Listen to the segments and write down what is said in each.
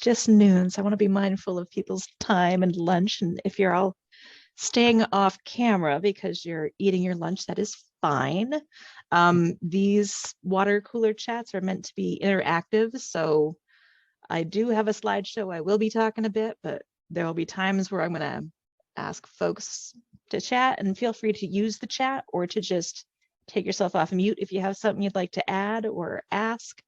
just noon, so I want to be mindful of people's time and lunch. And if you're all staying off camera because you're eating your lunch, that is fine. These water cooler chats are meant to be interactive, so I do have a slideshow. I will be talking a bit, but there will be times where I'm going to ask folks to chat, and feel free to use the chat or to just take yourself off mute if you have something you'd like to add or ask.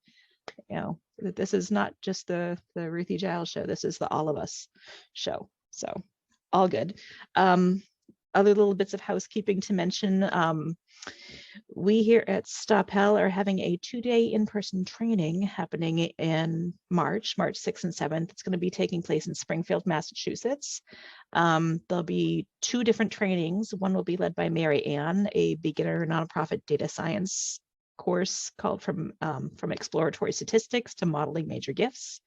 You know, this is not just the Ruthie Giles show. This is the all of us show. So all good. Other little bits of housekeeping to mention. We here at Stop Hell are having a 2-day in-person training happening in March 6th and 7th. It's going to be taking place in Springfield, Massachusetts. There'll be 2 different trainings. One will be led by Mary Ann, a beginner nonprofit data science course called From Exploratory Statistics to Modeling Major Gifts.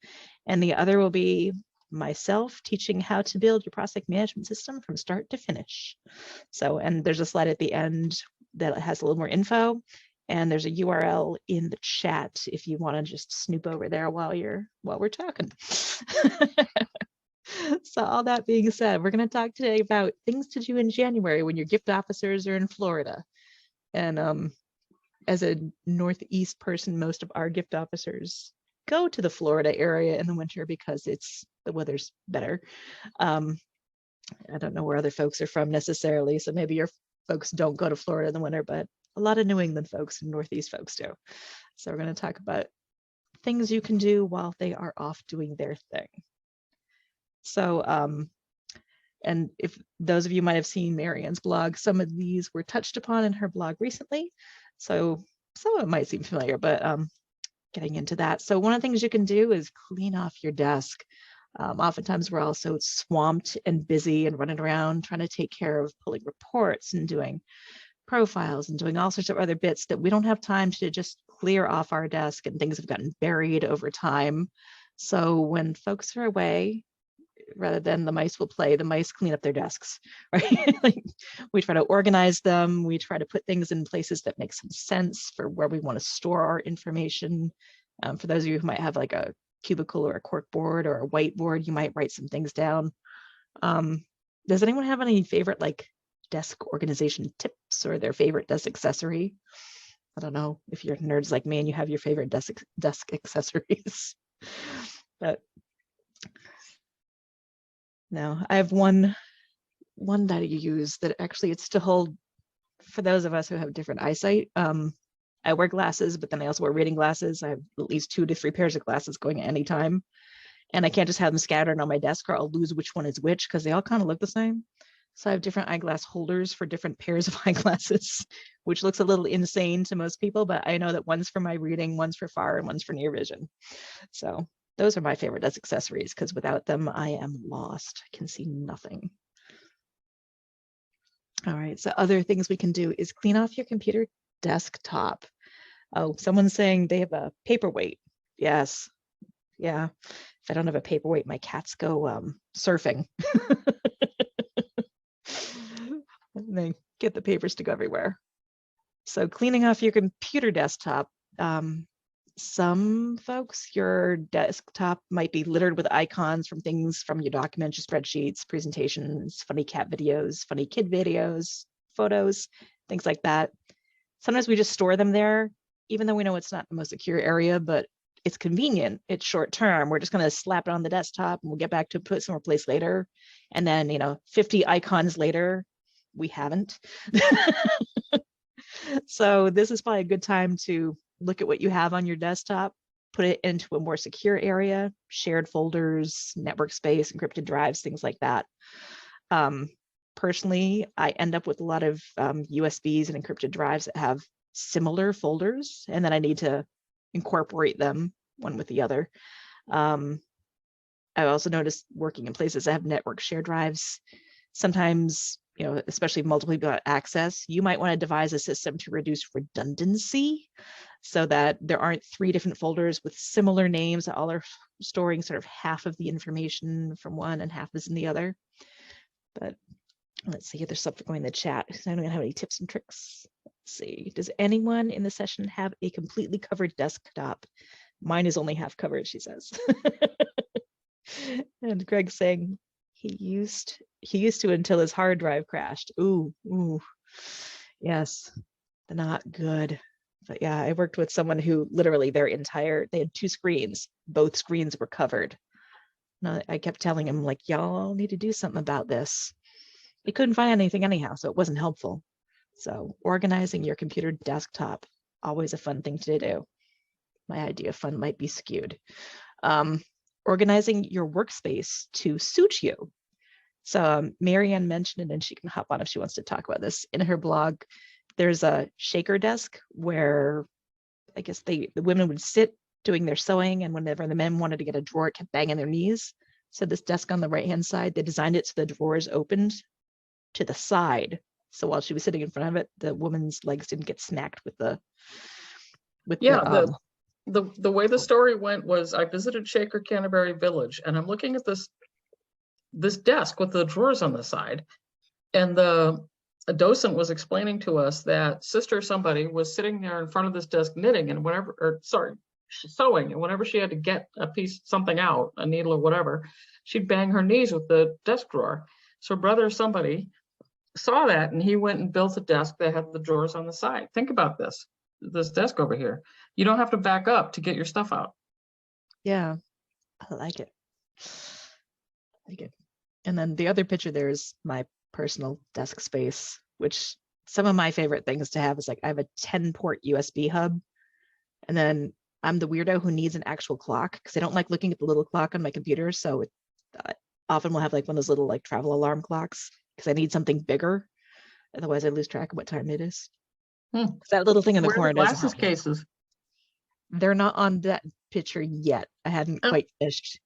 And the other will be myself teaching how to build your prospect management system from start to finish. So, and there's a slide at the end that has a little more info, and there's a URL in the chat if you want to just snoop over there while we're talking. So all that being said, we're going to talk today about things to do in January when your gift officers are in Florida. And as a Northeast person, most of our gift officers go to the Florida area in the winter because the weather's better. I don't know where other folks are from necessarily, so maybe your folks don't go to Florida in the winter, but a lot of New England folks and Northeast folks do. So we're going to talk about things you can do while they are off doing their thing. So, and if those of you might have seen Marianne's blog, some of these were touched upon in her blog recently. So some of it might seem familiar, but getting into that. So one of the things you can do is clean off your desk. Oftentimes we're also swamped and busy and running around trying to take care of pulling reports and doing profiles and doing all sorts of other bits that we don't have time to just clear off our desk, and things have gotten buried over time. So when folks are away, rather than the mice will play, the mice clean up their desks, right? Like, we try to organize them. We try to put things in places that make some sense for where we want to store our information. For those of you who might have like a cubicle or a cork board or a whiteboard, you might write some things down. Does anyone have any favorite like desk organization tips or their favorite desk accessory? I don't know if you're nerds like me and you have your favorite desk accessories. But no, I have one that I use that actually it's to hold for those of us who have different eyesight. I wear glasses, but then I also wear reading glasses. I have at least 2 to 3 pairs of glasses going at any time. And I can't just have them scattered on my desk or I'll lose which one is which because they all kind of look the same. So I have different eyeglass holders for different pairs of eyeglasses, which looks a little insane to most people, but I know that one's for my reading, one's for far, and one's for near vision. So those are my favorite desk accessories because without them, I am lost. I can see nothing. All right, so other things we can do is clean off your computer desktop. Oh, someone's saying they have a paperweight. Yes, yeah. If I don't have a paperweight, my cats go surfing. And they get the papers to go everywhere. So cleaning off your computer desktop. Some folks, your desktop might be littered with icons from things from your documents, your spreadsheets, presentations, funny cat videos, funny kid videos, photos, things like that. Sometimes we just store them there, even though we know it's not the most secure area, but it's convenient. It's short term. We're just going to slap it on the desktop and we'll get back to put it somewhere place later. And then, 50 icons later, we haven't. So this is probably a good time to look at what you have on your desktop, put it into a more secure area, shared folders, network space, encrypted drives, things like that. Personally, I end up with a lot of USBs and encrypted drives that have similar folders, and then I need to incorporate them one with the other. I also noticed working in places that have network shared drives, sometimes, especially multiple people access, you might want to devise a system to reduce redundancy so that there aren't 3 different folders with similar names that all are storing sort of half of the information from one and half is in the other. But let's see if there's something going in the chat. I don't have any tips and tricks. Let's see. Does anyone in the session have a completely covered desktop? Mine is only half covered, she says. And Greg's saying he used to until his hard drive crashed. Ooh, ooh. Yes, not good. But yeah, I worked with someone who literally they had 2 screens. Both screens were covered. And I kept telling him, like, y'all need to do something about this. He couldn't find anything anyhow, so it wasn't helpful. So organizing your computer desktop, always a fun thing to do. My idea of fun might be skewed. Organizing your workspace to suit you. So Marianne mentioned it, and she can hop on if she wants to talk about this. In her blog, there's a shaker desk where I guess the women would sit doing their sewing, and whenever the men wanted to get a drawer, it kept banging their knees. So this desk on the right-hand side, they designed it so the drawers opened to the side. So while she was sitting in front of it, the woman's legs didn't get smacked with the the way the story went was I visited Shaker Canterbury Village, and I'm looking at this desk with the drawers on the side, and the docent was explaining to us that sister somebody was sitting there in front of this desk knitting, and sewing, and whenever she had to get something out, a needle or whatever, she'd bang her knees with the desk drawer. So brother somebody saw that, and he went and built a desk that had the drawers on the side. Think about this desk over here. You don't have to back up to get your stuff out. Yeah, I like it. And then the other picture there is my personal desk space, which some of my favorite things to have is like I have a 10-port USB hub, and then I'm the weirdo who needs an actual clock because I don't like looking at the little clock on my computer. So often we'll have like one of those little like travel alarm clocks because I need something bigger. Otherwise, I lose track of what time it is. That little thing in the corner doesn't help. Cases. They're not on that picture yet. I hadn't quite finished.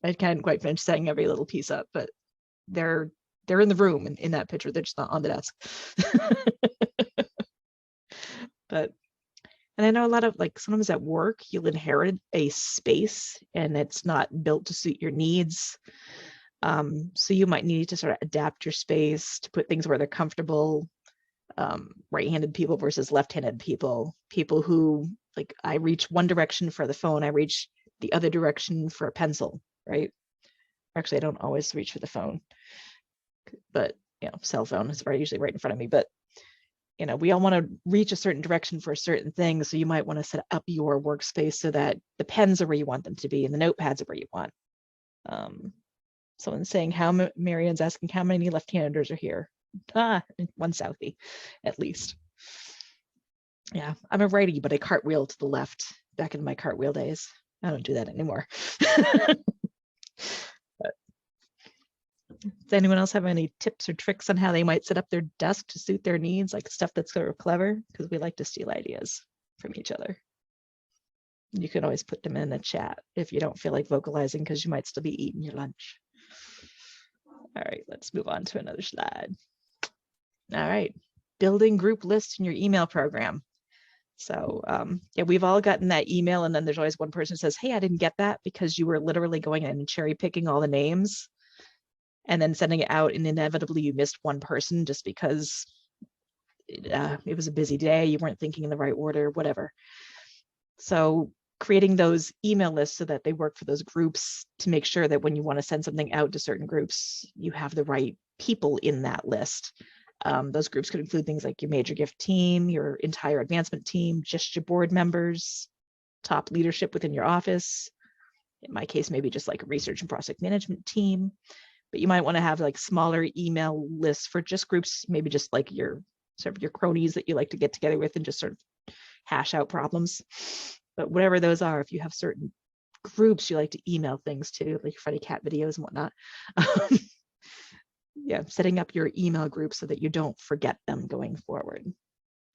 I hadn't quite finished setting every little piece up, but they're in the room in that picture. They're just not on the desk. And I know a lot of like sometimes at work you'll inherit a space and it's not built to suit your needs. So you might need to sort of adapt your space to put things where they're comfortable. Right-handed people versus left-handed people who like I reach one direction for the phone, I reach the other direction for a pencil, right? Actually, I don't always reach for the phone, but cell phone is usually right in front of me. But we all want to reach a certain direction for a certain thing, so you might want to set up your workspace so that the pens are where you want them to be and the notepads are where you want. Someone's saying Marianne's asking how many left-handers are here. One Southie, at least. Yeah, I'm a righty, but I cartwheel to the left back in my cartwheel days. I don't do that anymore. But, does anyone else have any tips or tricks on how they might set up their desk to suit their needs, like stuff that's sort of clever? Because we like to steal ideas from each other. You can always put them in the chat if you don't feel like vocalizing because you might still be eating your lunch. All right, let's move on to another slide. All right, building group lists in your email program. So yeah, we've all gotten that email, and then there's always one person who says, hey, I didn't get that because you were literally going in and cherry picking all the names and then sending it out, and inevitably you missed one person just because it was a busy day, you weren't thinking in the right order, whatever. So creating those email lists so that they work for those groups to make sure that when you want to send something out to certain groups, you have the right people in that list. Those groups could include things like your major gift team, your entire advancement team, just your board members, top leadership within your office. In my case, maybe just like a research and project management team. But you might want to have like smaller email lists for just groups, maybe just like your sort of your cronies that you like to get together with and just sort of hash out problems. But whatever those are, if you have certain groups you like to email things to, like your funny cat videos and whatnot. Yeah, setting up your email group so that you don't forget them going forward.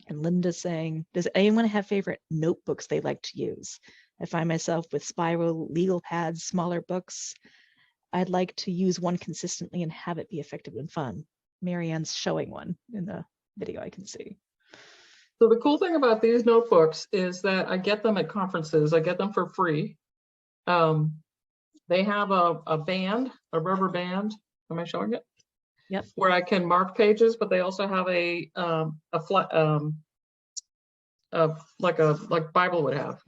And Linda's saying, does anyone have favorite notebooks they like to use? I find myself with spiral, legal pads, smaller books. I'd like to use one consistently and have it be effective and fun. Marianne's showing one in the video I can see. So the cool thing about these notebooks is that I get them at conferences. I get them for free. They have a band, a rubber band. Am I showing it? Yep. Where I can mark pages, but they also have like Bible would have,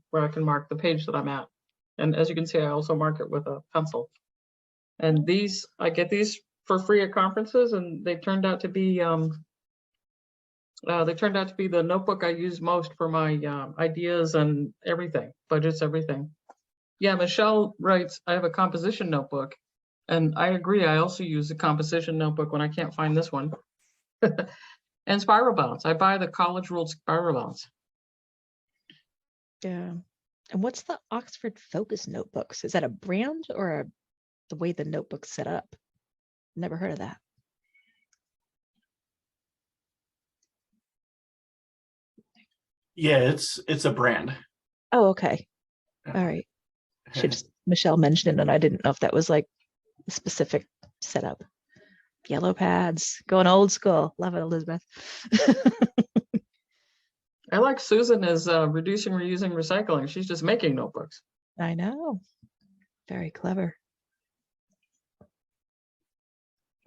where I can mark the page that I'm at. And as you can see, I also mark it with a pencil. And these, I get these for free at conferences, and they turned out to be the notebook I use most for my ideas and everything, budgets, everything. Yeah, Michelle writes, I have a composition notebook, and I agree. I also use a composition notebook when I can't find this one. And spiral bounds. I buy the college ruled spiral bounds. Yeah. And what's the Oxford Focus notebooks? Is that a brand or the way the notebook's set up? Never heard of that. Yeah, it's a brand. Oh, okay. All right. Should just Michelle mentioned it, and I didn't know if that was like a specific setup. Yellow pads, going old school. Love it, Elizabeth. I like Susan as reducing, reusing, recycling. She's just making notebooks. I know. Very clever.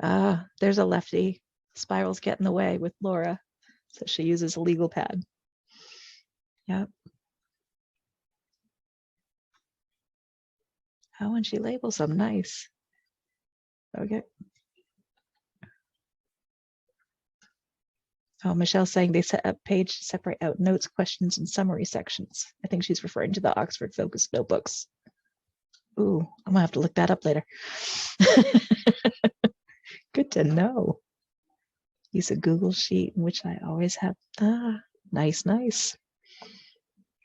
There's a lefty. Spirals get in the way with Laura. So she uses a legal pad. Yep. Oh, and she labels them nice. Okay. Oh, Michelle's saying they set up page to separate out notes, questions, and summary sections. I think she's referring to the Oxford Focus notebooks. Ooh, I'm gonna have to look that up later. Good to know. Use a Google Sheet, which I always have. Nice, nice.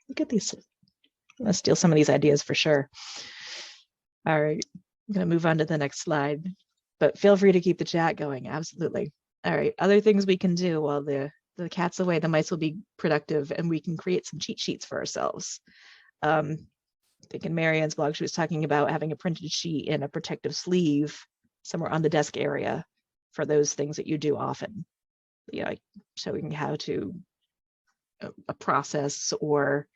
Look at these. I'm gonna steal some of these ideas for sure. All right, I'm gonna move on to the next slide, but feel free to keep the chat going. Absolutely. All right, other things we can do while the cat's away, the mice will be productive, and we can create some cheat sheets for ourselves. I think in Marianne's blog, she was talking about having a printed sheet in a protective sleeve somewhere on the desk area for those things that you do often. Yeah, showing how to a process or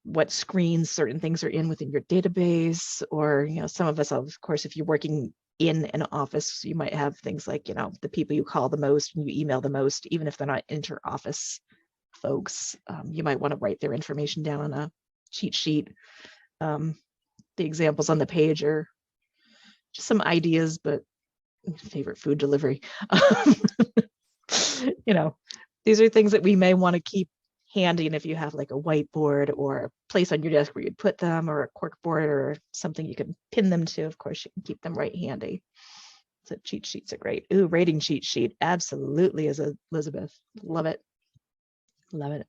what screens certain things are in within your database, or some of us, of course, if you're working in an office, you might have things like the people you call the most and you email the most, even if they're not inter-office folks. You might want to write their information down on a cheat sheet. The examples on the page are just some ideas, but favorite food delivery. These are things that we may want to keep handy, and if you have like a whiteboard or a place on your desk where you'd put them, or a cork board or something you can pin them to, of course you can keep them right handy. So cheat sheets are great. Ooh, rating cheat sheet, absolutely, as Elizabeth. Love it. Love it.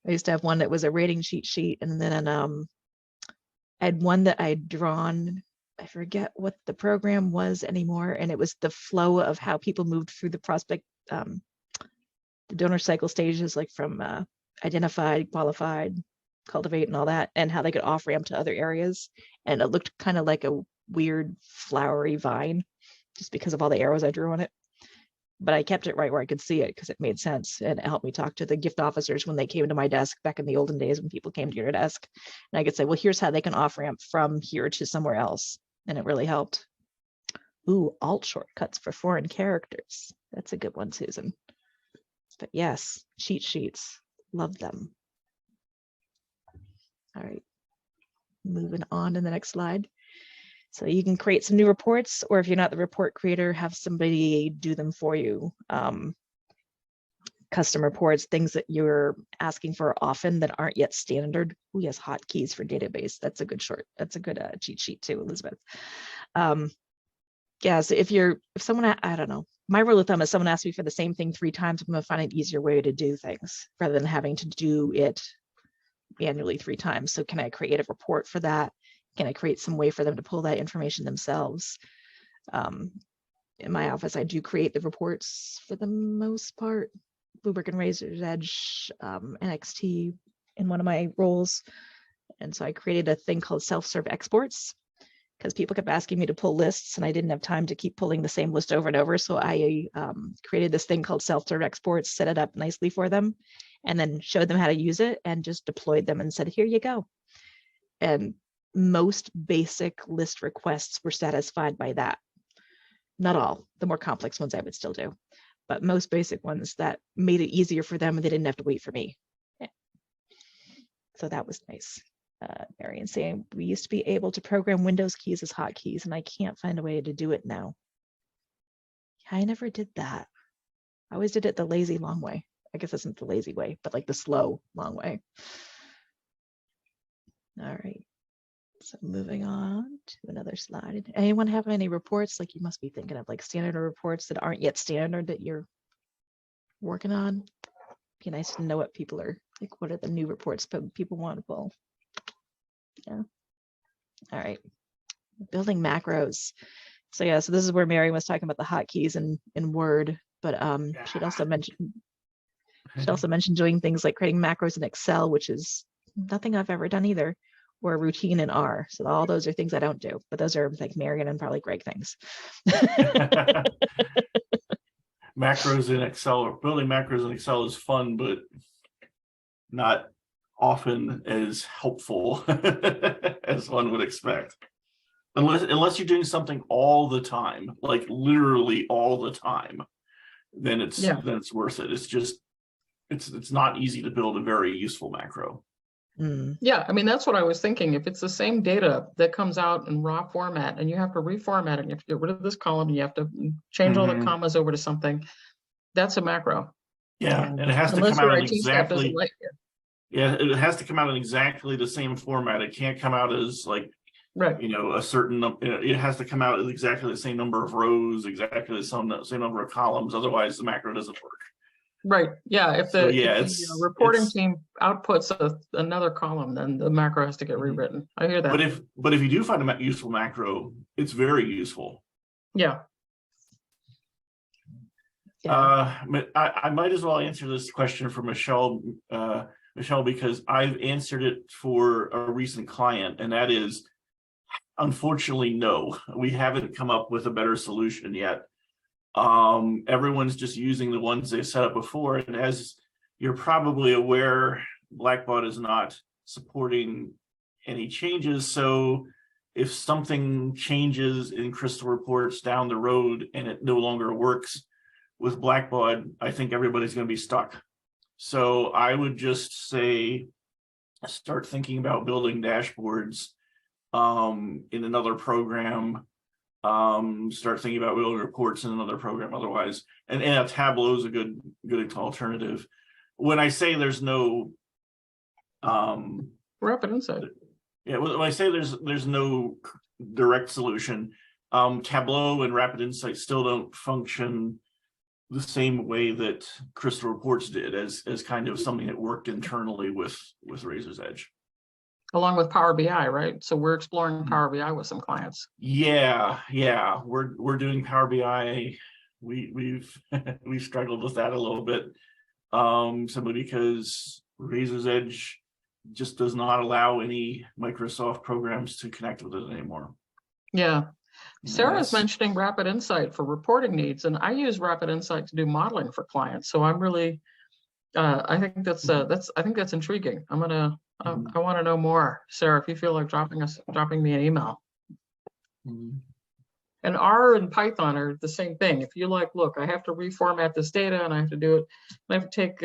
I used to have one that was a rating cheat sheet, and then I had one that I'd drawn. I forget what the program was anymore, and it was the flow of how people moved through the prospect, the donor cycle stages, like from identified, qualified, cultivate, and all that, and how they could off ramp to other areas. And it looked kind of like a weird flowery vine just because of all the arrows I drew on it. But I kept it right where I could see it because it made sense, and it helped me talk to the gift officers when they came to my desk back in the olden days when people came to your desk. And I could say, well, here's how they can off ramp from here to somewhere else. And it really helped. Ooh, alt shortcuts for foreign characters. That's a good one, Susan. But yes, cheat sheets, love them. All right, moving on to the next slide. So you can create some new reports, or if you're not the report creator, have somebody do them for you. Custom reports, things that you're asking for often that aren't yet standard. Oh yes, hotkeys for database. That's a good cheat sheet too, Elizabeth. Yeah, so if someone, I don't know, my rule of thumb is someone asks me for the same thing 3 times, I'm gonna find an easier way to do things rather than having to do it manually 3 times. So can I create a report for that? Can I create some way for them to pull that information themselves? In my office, I do create the reports for the most part. Blueberg and Razor's Edge, NXT in one of my roles. And so I created a thing called self-serve exports, because people kept asking me to pull lists and I didn't have time to keep pulling the same list over and over. So I created this thing called self-serve exports, set it up nicely for them, and then showed them how to use it and just deployed them and said, here you go. And most basic list requests were satisfied by that. Not all, the more complex ones I would still do, but most basic ones that made it easier for them and they didn't have to wait for me. Yeah. So that was nice. Marion saying, we used to be able to program Windows keys as hotkeys, and I can't find a way to do it now. I never did that. I always did it the lazy long way. I guess that's not the lazy way, but like the slow long way. All right. So moving on to another slide. Anyone have any reports? Like you must be thinking of like standard reports that aren't yet standard that you're working on. Be nice to know what people are like. What are the new reports but people want to pull? Yeah. All right. Building macros. So yeah, so this is where Mary was talking about the hotkeys in Word, but she'd also mentioned doing things like creating macros in Excel, which is nothing I've ever done either, or routine in R. So all those are things I don't do, but those are like Marion and probably Greg things. Macros in Excel, or building macros in Excel is fun, but not often as helpful as one would expect. Unless you're doing something all the time, like literally all the time, then it's worth it. It's just it's not easy to build a very useful macro. Yeah, I mean, that's what I was thinking. If it's the same data that comes out in raw format and you have to reformat it, and you have to get rid of this column, you have to change all the commas over to something, that's a macro. Yeah, and it has to come out in exactly. Like it. Yeah, it has to come out in exactly the same format. It can't come out as like, right, a certain. It has to come out at exactly the same number of rows, exactly the same number of columns. Otherwise, the macro doesn't work. Right. Yeah. If the reporting team outputs another column, then the macro has to get rewritten. I hear that. But if you do find a useful macro, it's very useful. Yeah. I might as well answer this question for Michelle, because I've answered it for a recent client, and that is, unfortunately, no, we haven't come up with a better solution yet. Everyone's just using the ones they set up before, and as you're probably aware, Blackbaud is not supporting any changes. So if something changes in Crystal Reports down the road and it no longer works with Blackbaud, I think everybody's going to be stuck. So I would just say start thinking about building dashboards in another program. Start thinking about building reports in another program otherwise, and Tableau is a good alternative. When I say there's no Rapid Insight, when I say there's no direct solution, Tableau and Rapid Insight still don't function the same way that Crystal Reports did as kind of something that worked internally with Razor's Edge. Along with Power BI, right? So we're exploring Power BI with some clients. Yeah, we're doing Power BI. We've struggled with that a little bit, simply because Razor's Edge just does not allow any Microsoft programs to connect with it anymore. Yeah. Sarah's mentioning Rapid Insight for reporting needs, and I use Rapid Insight to do modeling for clients. So I'm really, I think that's intriguing. I'm gonna. I want to know more, Sarah. If you feel like dropping me an email. And R and Python are the same thing. If you like, look, I have to reformat this data and I have to do it, and I have to take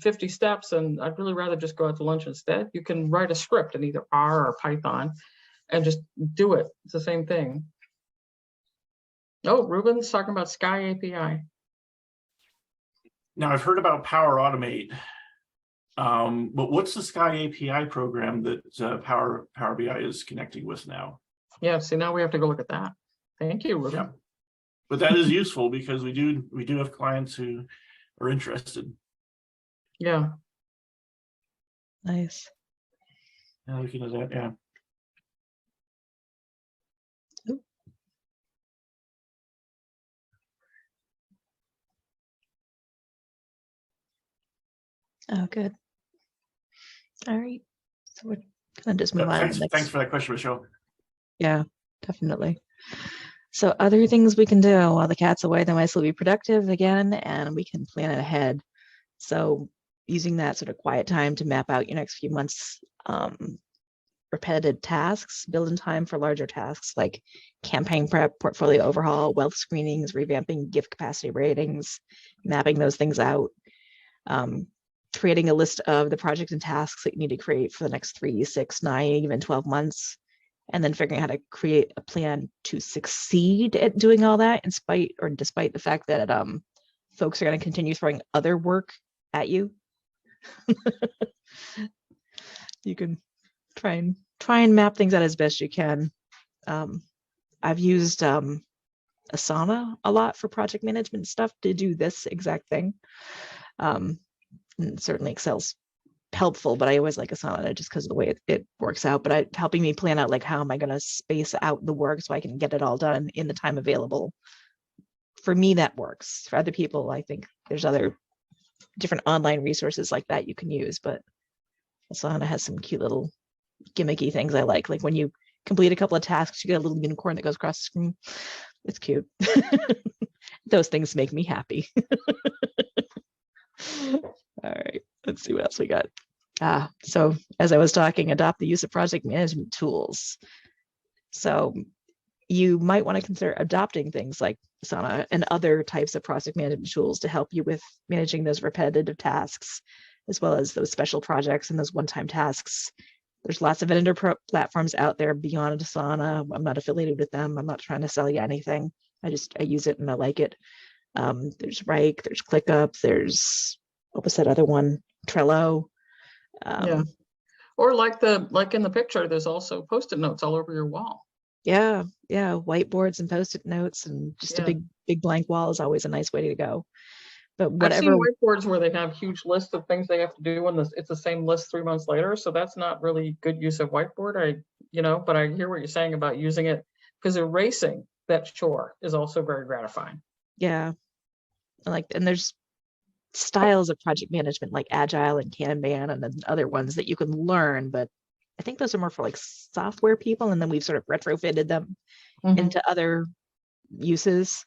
50 steps, and I'd really rather just go out to lunch instead. You can write a script in either R or Python and just do it. It's the same thing. Oh, Ruben's talking about Sky API. Now I've heard about Power Automate. But what's the Sky API program that Power BI is connecting with now? Yeah, see, now we have to go look at that. Thank you, Ruben. Yeah. But that is useful because we do have clients who are interested. Yeah. Nice. Yeah, we can do that. Yeah. Ooh. Oh, good. All right, so we're gonna just move on. Thanks for that question, Michelle. Yeah, definitely. So other things we can do while the cat's away, the mice will be productive again, and we can plan it ahead. So using that sort of quiet time to map out your next few months, repetitive tasks, build in time for larger tasks like campaign prep, portfolio overhaul, wealth screenings, revamping gift capacity ratings, mapping those things out. creating a list of the projects and tasks that you need to create for the next 3, 6, 9, even 12 months, and then figuring out how to create a plan to succeed at doing all that in spite or despite the fact that folks are going to continue throwing other work at you. You can try and map things out as best you can. I've used Asana a lot for project management stuff to do this exact thing. And certainly Excel's helpful, but I always like Asana just because of the way it works out. But helping me plan out like how am I going to space out the work so I can get it all done in the time available. For me, that works. For other people, I think there's other different online resources like that you can use, but Asana has some cute little gimmicky things I like when you complete a couple of tasks, you get a little unicorn that goes across the screen. It's cute. Those things make me happy. All right, let's see what else we got. So as I was talking, adopt the use of project management tools. So you might want to consider adopting things like Asana and other types of project management tools to help you with managing those repetitive tasks, as well as those special projects and those one-time tasks. There's lots of vendor platforms out there beyond Asana. I'm not affiliated with them. I'm not trying to sell you anything. I use it and I like it. There's Rike, there's ClickUp, there's, what was that other one? Trello. Yeah. Or like in the picture, there's also Post-it notes all over your wall. Yeah. Whiteboards and Post-it notes and just a big blank wall is always a nice way to go. But whatever. I've seen whiteboards where they have huge lists of things they have to do, and it's the same list 3 months later. So that's not really good use of whiteboard. But I hear what you're saying about using it because erasing that chore is also very gratifying. Yeah, and there's styles of project management like Agile and Kanban and then other ones that you can learn, but I think those are more for software people, and then we've sort of retrofitted them into other uses.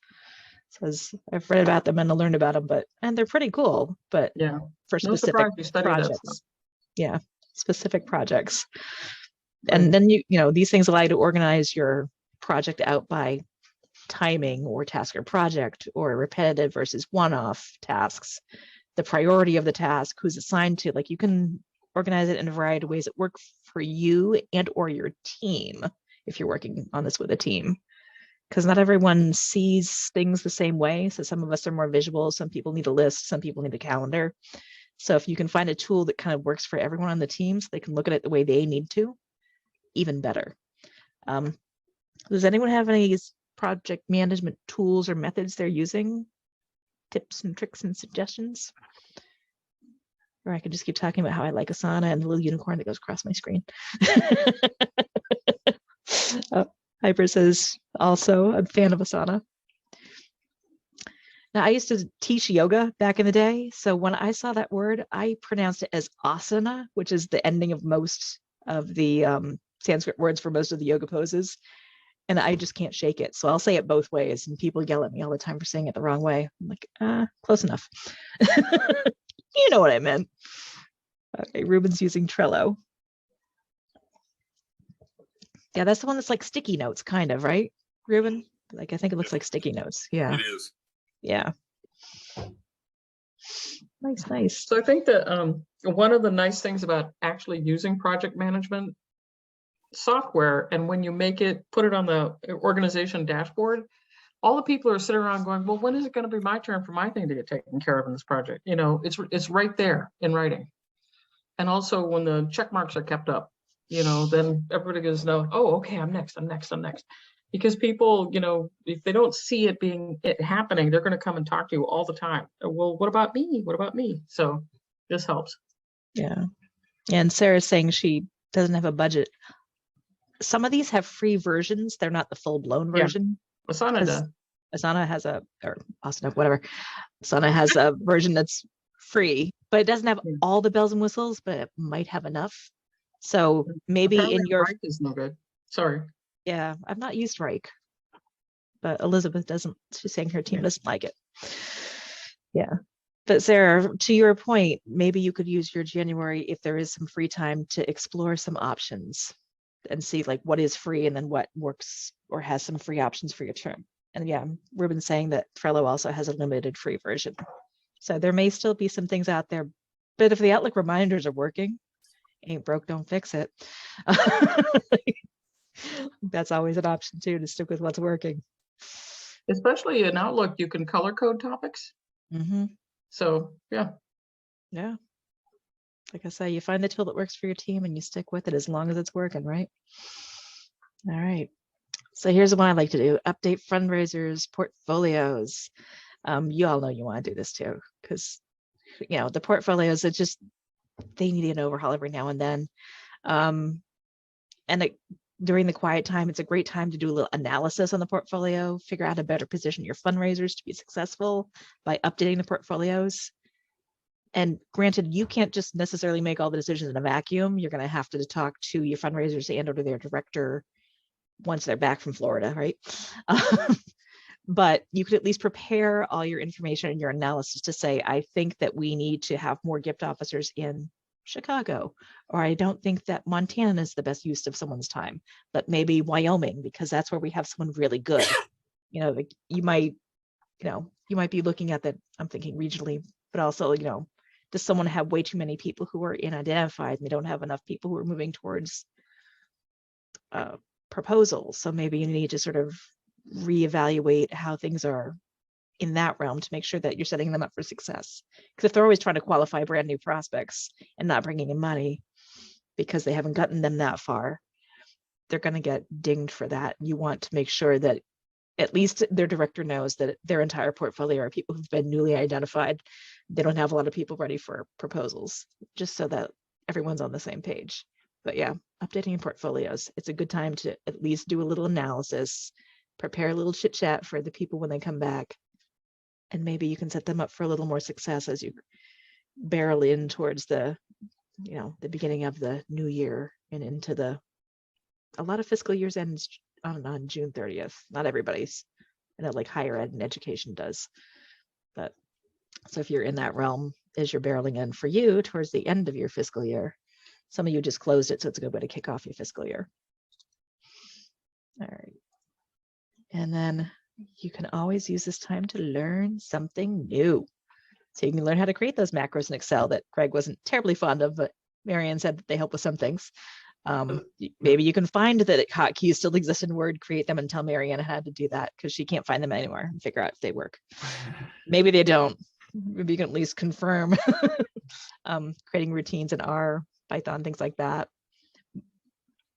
So I've read about them and I learned about them, and they're pretty cool, but for specific projects. Yeah, specific projects. And then these things allow you to organize your project out by timing or task or project or repetitive versus one-off tasks, the priority of the task, who's assigned to. You can organize it in a variety of ways that work for you and or your team if you're working on this with a team, because not everyone sees things the same way. So some of us are more visual, some people need a list, some people need a calendar. So if you can find a tool that kind of works for everyone on the team so they can look at it the way they need to, even better. Does anyone have any project management tools or methods they're using? Tips and tricks and suggestions? Or I could just keep talking about how I like Asana and the little unicorn that goes across my screen. Hyper says also a fan of Asana. Now, I used to teach yoga back in the day. So when I saw that word, I pronounced it as asana, which is the ending of most of the Sanskrit words for most of the yoga poses. And I just can't shake it. So I'll say it both ways. And people yell at me all the time for saying it the wrong way. I'm like, close enough. You know what I meant. Okay, Ruben's using Trello. Yeah, that's the one that's like sticky notes, kind of, right, Ruben? I think it looks like sticky notes. Yeah. It is. Yeah. Nice. So I think that one of the nice things about actually using project management software, and when you put it on the organization dashboard, all the people are sitting around going, well, when is it going to be my turn for my thing to get taken care of in this project? It's right there in writing. And also when the check marks are kept up, then everybody goes, no, oh, okay, I'm next. Because people, if they don't see it happening, they're going to come and talk to you all the time. Well, what about me? So this helps. Yeah. And Sarah's saying she doesn't have a budget. Some of these have free versions. They're not the full-blown version. Yeah. Asana does. Asana has Asana has a version that's free, but it doesn't have all the bells and whistles, but it might have enough. So maybe apparently in your Rike is no good. Sorry. Yeah, I've not used Rike, but Elizabeth doesn't. She's saying her team doesn't like it. Yeah. But Sarah, to your point, maybe you could use your January, if there is some free time, to explore some options and see what is free and then what works or has some free options for your term. And yeah, Ruben's saying that Trello also has a limited free version. So there may still be some things out there But if the Outlook reminders are working, ain't broke, don't fix it. That's always an option too, to stick with what's working. Especially in Outlook, you can color code topics. Mm-hmm. So yeah, Yeah. Like I say, you find the tool that works for your team and you stick with it as long as it's working, right? All right. So here's what I like to do: update fundraisers, portfolios. You all know you want to do this too, because the portfolios, it's just, they need an overhaul every now and then. And during the quiet time, it's a great time to do a little analysis on the portfolio, figure out how to better position your fundraisers to be successful by updating the portfolios. And granted, you can't just necessarily make all the decisions in a vacuum. You're going to have to talk to your fundraisers and or to their director once they're back from Florida, right? But you could at least prepare all your information and your analysis to say, I think that we need to have more gift officers in Chicago, or I don't think that Montana is the best use of someone's time, but maybe Wyoming, because that's where we have someone really good. You might be looking at that, I'm thinking regionally, but also, does someone have way too many people who are unidentified and they don't have enough people who are moving towards proposals? So maybe you need to sort of reevaluate how things are in that realm to make sure that you're setting them up for success. Because if they're always trying to qualify brand new prospects and not bringing in money because they haven't gotten them that far, they're going to get dinged for that. You want to make sure that at least their director knows that their entire portfolio are people who've been newly identified. They don't have a lot of people ready for proposals, just so that everyone's on the same page. But yeah, updating your portfolios, it's a good time to at least do a little analysis, prepare a little chit chat for the people when they come back. And maybe you can set them up for a little more success as you barrel in towards the beginning of the new year and into a lot of fiscal years ends on June 30th. Not everybody's. I know like higher ed and education does. But so if you're in that realm as you're barreling in for you towards the end of your fiscal year, some of you just closed it, so it's a good way to kick off your fiscal year. All right. And then you can always use this time to learn something new. So you can learn how to create those macros in Excel that Greg wasn't terribly fond of, but Marianne said that they help with some things. Maybe you can find that hotkeys still exist in Word, create them, and tell Marianne how to do that, because she can't find them anywhere and figure out if they work. Maybe they don't. Maybe you can at least confirm. Creating routines in R, Python, things like that.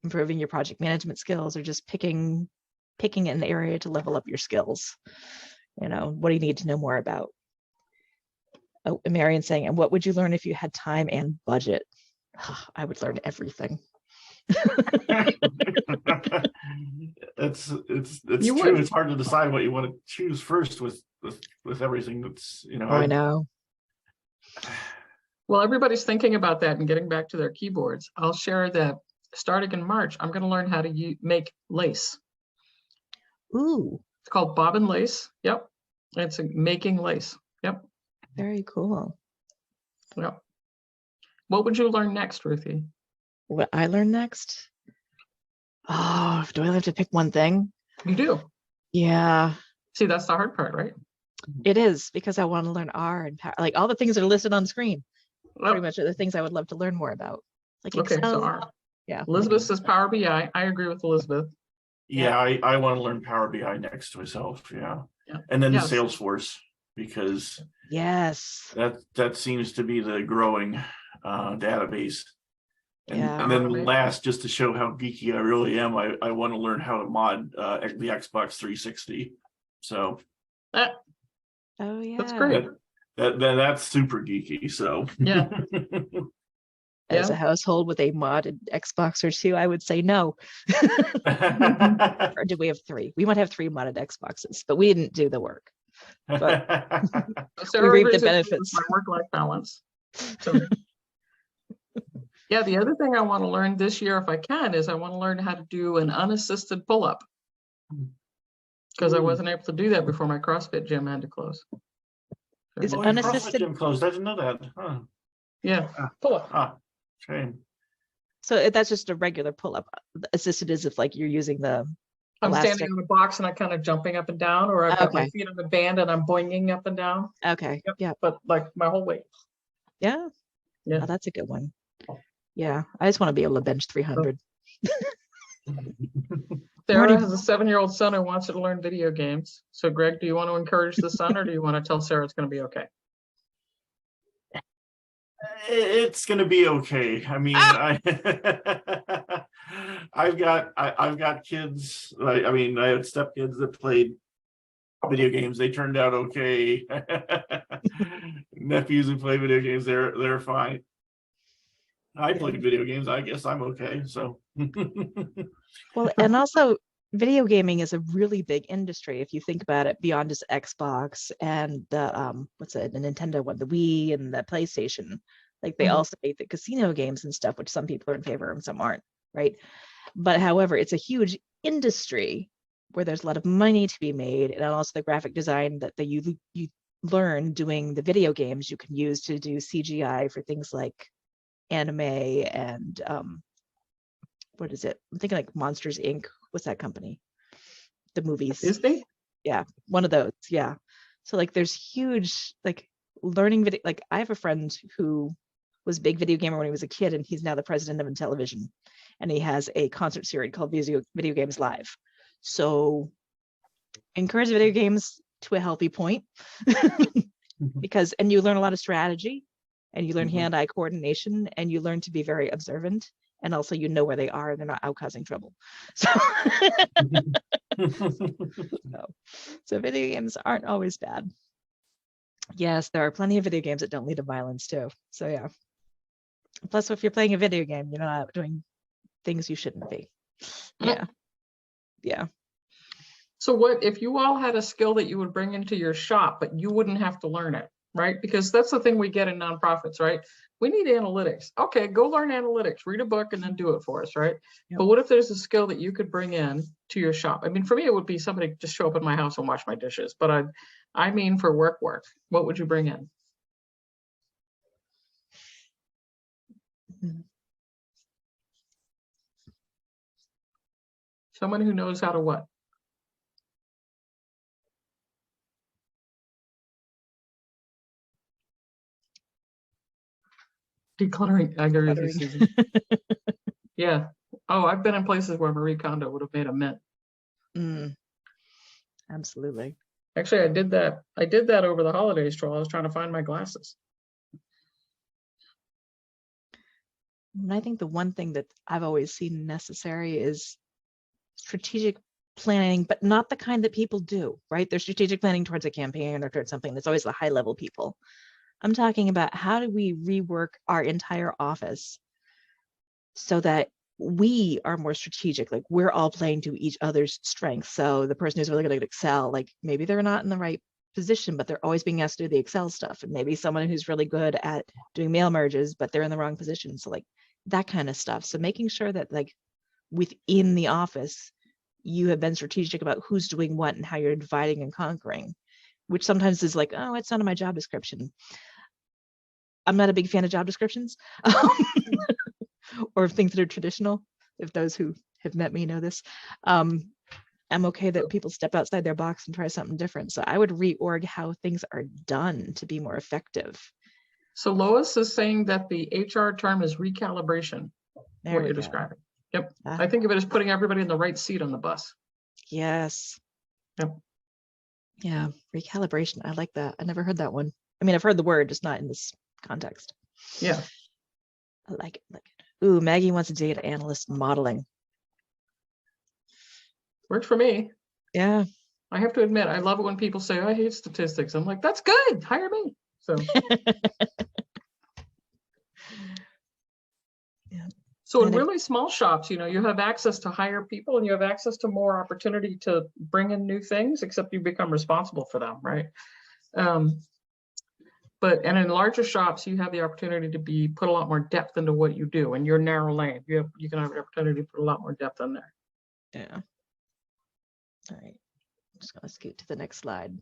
Improving your project management skills, or just picking an area to level up your skills. What do you need to know more about? Oh, Marion saying, and what would you learn if you had time and budget? I would learn everything. It's You true. would. It's hard to decide what you want to choose first with everything that's, I know. Well, everybody's thinking about that and getting back to their keyboards. I'll share that starting in March, I'm going to learn how to make lace. Ooh. It's called bobbin lace. Yep. It's making lace. Yep. Very cool. Yep. What would you learn next, Ruthie? What I learn next? Oh, do I have to pick one thing? You do. Yeah. See, that's the hard part, right? It is, because I want to learn R and like all the things that are listed on the screen. Pretty much are the things I would love to learn more about. Like Excel. Okay, so R. Yeah. Elizabeth says Power BI. I agree with Elizabeth. Yeah, I want to learn Power BI next to myself. Yeah. And then Salesforce, because yes, that seems to be the growing database. And then last, just to show how geeky I really am, I want to learn how to mod the Xbox 360. So oh yeah, that's great. That's super geeky. So yeah. As a household with a modded Xbox or two, I would say no. Or do we have three? We might have 3 modded Xboxes, but we didn't do the work. But we reap the benefits. My work-life balance. So, yeah, the other thing I want to learn this year, if I can, is I want to learn how to do an unassisted pull-up, because I wasn't able to do that before my CrossFit gym had to close. Is it unassisted? CrossFit gym closed. I didn't know that. Huh. Yeah, pull-up. Shame. So that's just a regular pull-up. Assisted is if like you're using the I'm elastic. standing on a box and I'm kind of jumping up and down, or I've got my feet on the band and I'm boinging up and down. Okay. Yep. Yeah. But like my whole weight. Yeah. Yeah. Oh, that's a good one. Yeah, I just want to be able to bench 300. Sarah has a 7-year-old son who wants her to learn video games. So Greg, do you want to encourage the son, or do you want to tell Sarah it's going to be okay? It's gonna be okay. I mean, I've got kids. I mean, I had stepkids that played video games. They turned out okay. Nephews who play video games, they're fine. I played video games. I guess I'm okay. So Well, and also video gaming is a really big industry if you think about it beyond just Xbox and the what's it, the Nintendo one, the Wii and the PlayStation. Like they Mhm. also make the casino games and stuff, which some people are in favor of and some aren't, right? But however, it's a huge industry where there's a lot of money to be made, and also the graphic design that you learn doing the video games you can use to do CGI for things like anime and what is it? I'm thinking like Monsters Inc. What's that company? The movies. Disney? Yeah, one of those. Yeah. So like there's huge like learning video. Like I have a friend who was a big video gamer when he was a kid, and he's now the president of Intellivision, and he has a concert series called Video Games Live. So encourage video games to a healthy point because and you learn a lot of strategy, and you learn hand-eye coordination, and you learn to be very observant, and also you know where they are and they're not out causing trouble. So so video games aren't always bad. Yes, there are plenty of video games that don't lead to violence too. So yeah. Plus, if you're playing a video game, you're not doing things you shouldn't be. Yeah. Yeah. So what if you all had a skill that you would bring into your shop, but you wouldn't have to learn it, right? Because that's the thing we get in nonprofits, right? We need analytics. Okay, go learn analytics, read a book and then do it for us, right? Yep. But what if there's a skill that you could bring in to your shop? I mean, for me, it would be somebody just show up at my house and wash my dishes. But I mean for work, what would you bring in? Someone who knows how to what? Decluttering. I agree with you, Susan. Yeah. Oh, I've been in places where Marie Kondo would have made a mint. Absolutely. Actually, I did that. I did that over the holidays, Troll. I was trying to find my glasses. And I think the one thing that I've always seen necessary is strategic planning, but not the kind that people do, right? There's strategic planning towards a campaign or towards something that's always the high level people. I'm talking about how do we rework our entire office so that we are more strategic, like we're all playing to each other's strengths. So the person who's really good at Excel, like maybe they're not in the right position, but they're always being asked to do the Excel stuff. And maybe someone who's really good at doing mail merges, but they're in the wrong position. So like that kind of stuff. So making sure that like within the office, you have been strategic about who's doing what and how you're dividing and conquering, which sometimes is like, oh, it's not in my job description. I'm not a big fan of job descriptions or things that are traditional. If those who have met me know this, I'm okay that people step outside their box and try something different. So I would reorg how things are done to be more effective. So Lois is saying that the HR term is recalibration, what you're describing. Yep. I think of it as putting everybody in the right seat on the bus. Yes. Yep. Yeah, recalibration. I like that. I never heard that one. I mean, I've heard the word, just not in this context. Yeah. I like it. Like it. Ooh, Maggie wants a data analyst modeling. Works for me. Yeah. I have to admit, I love it when people say, I hate statistics. I'm like, that's good. Hire me. So. Yeah. So in really small shops, you know, you have access to hire people and you have access to more opportunity to bring in new things, except you become responsible for them, right? And in larger shops, you have the opportunity to put a lot more depth into what you do. In your narrow lane, you can have the opportunity to put a lot more depth in there. Yeah. All right. I'm just going to scoot to the next slide.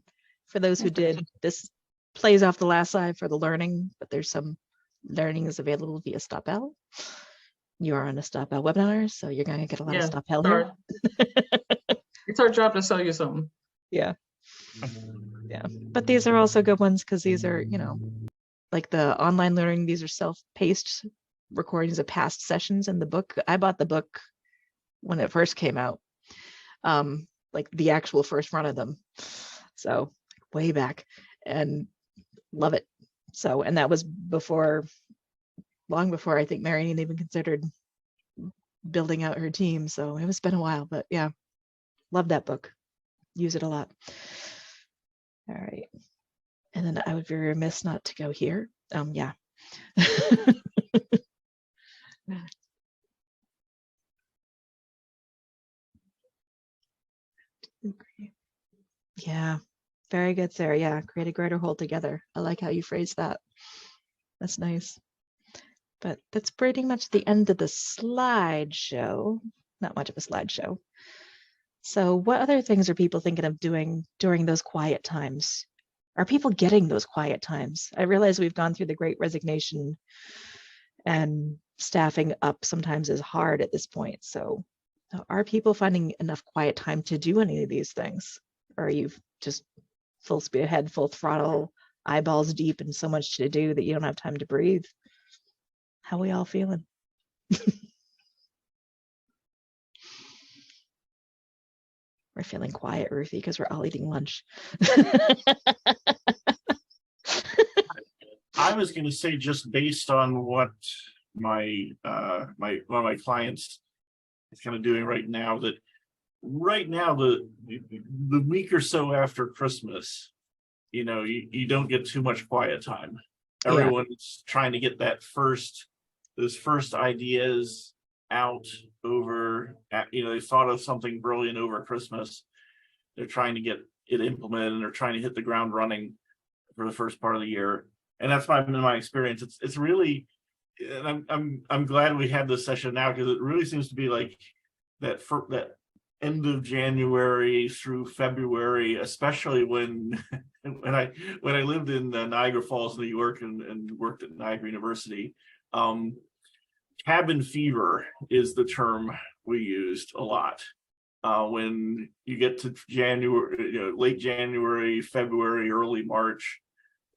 For those who did, this plays off the last slide for the learning, but there's some learning is available via StopL. You are on a StopL webinar, so you're going to get a lot of StopL here. It's our job to sell you something. Yeah. Yeah. But these are also good ones because these are, you know, like the online learning, these are self-paced recordings of past sessions in the book. I bought the book when it first came out, like the actual first run of them. So way back, and love it. So, and that was long before I think Marion even considered building out her team. So it was been a while, but yeah, love that book. Use it a lot. All right. And then I would be remiss not to go here. Yeah. Yeah. Very good, Sarah. Yeah. Create a greater whole together. I like how you phrase that. That's nice. But that's pretty much the end of the slideshow. Not much of a slideshow. So what other things are people thinking of doing during those quiet times? Are people getting those quiet times? I realize we've gone through the great resignation and staffing up sometimes is hard at this point. So are people finding enough quiet time to do any of these things? Or are you just full speed ahead, full throttle, eyeballs deep and so much to do that you don't have time to breathe? How we all feeling? We're feeling quiet, Ruthie, because we're all eating lunch. I was going to say, just based on what my one of my clients is kind of doing right now, that right now the week or so after Christmas, you don't get too much quiet time. Yeah. Everyone's trying to get those first ideas out over, they thought of something brilliant over Christmas. They're trying to get it implemented, and they're trying to hit the ground running for the first part of the year. And that's my experience. It's really, and I'm glad we had this session now, because it really seems to be like that end of January through February, especially when I lived in Niagara Falls, New York, and worked at Niagara University. Cabin fever is the term we used a lot. When you get to January, late January, February, early March,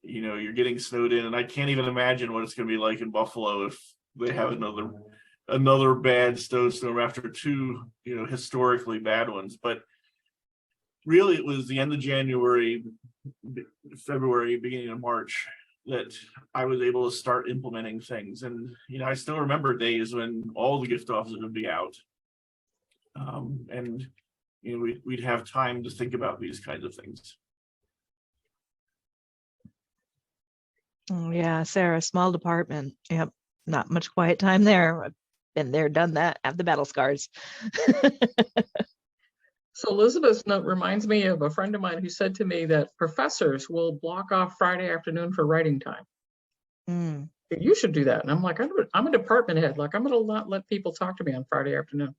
you're getting snowed in, and I can't even imagine what it's going to be like in Buffalo if they have another bad snowstorm after two, historically bad ones. But really, it was the end of January, February, beginning of March that I was able to start implementing things. And, I still remember days when all the gift offices would be out. And, we'd have time to think about these kinds of things. Oh, yeah, Sarah, small department. Yep, not much quiet time there. I've been there, done that, have the battle scars. So Elizabeth's note reminds me of a friend of mine who said to me that professors will block off Friday afternoon for writing time. Mm. You should do that. And I'm like, I'm a department head. Like, I'm going to not let people talk to me on Friday afternoon.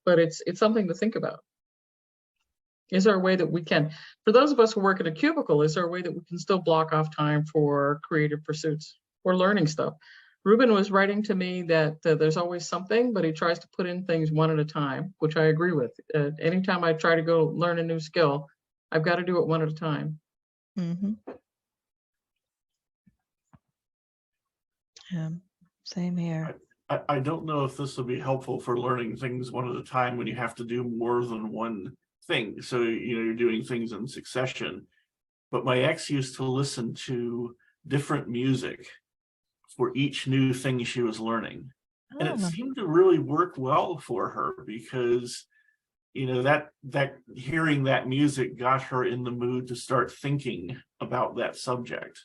But it's something to think about. Is there a way that we can, for those of us who work at a cubicle, is there a way that we can still block off time for creative pursuits or learning stuff? Ruben was writing to me that there's always something, but he tries to put in things one at a time, which I agree with. Anytime I try to go learn a new skill, I've got to do it one at a time. Mm-hmm. Same here. I don't know if this will be helpful for learning things one at a time when you have to do more than one thing. So, you're doing things in succession. But my ex used to listen to different music for each new thing she was learning. And it seemed to really work well for her, because, that hearing that music got her in the mood to start thinking about that subject.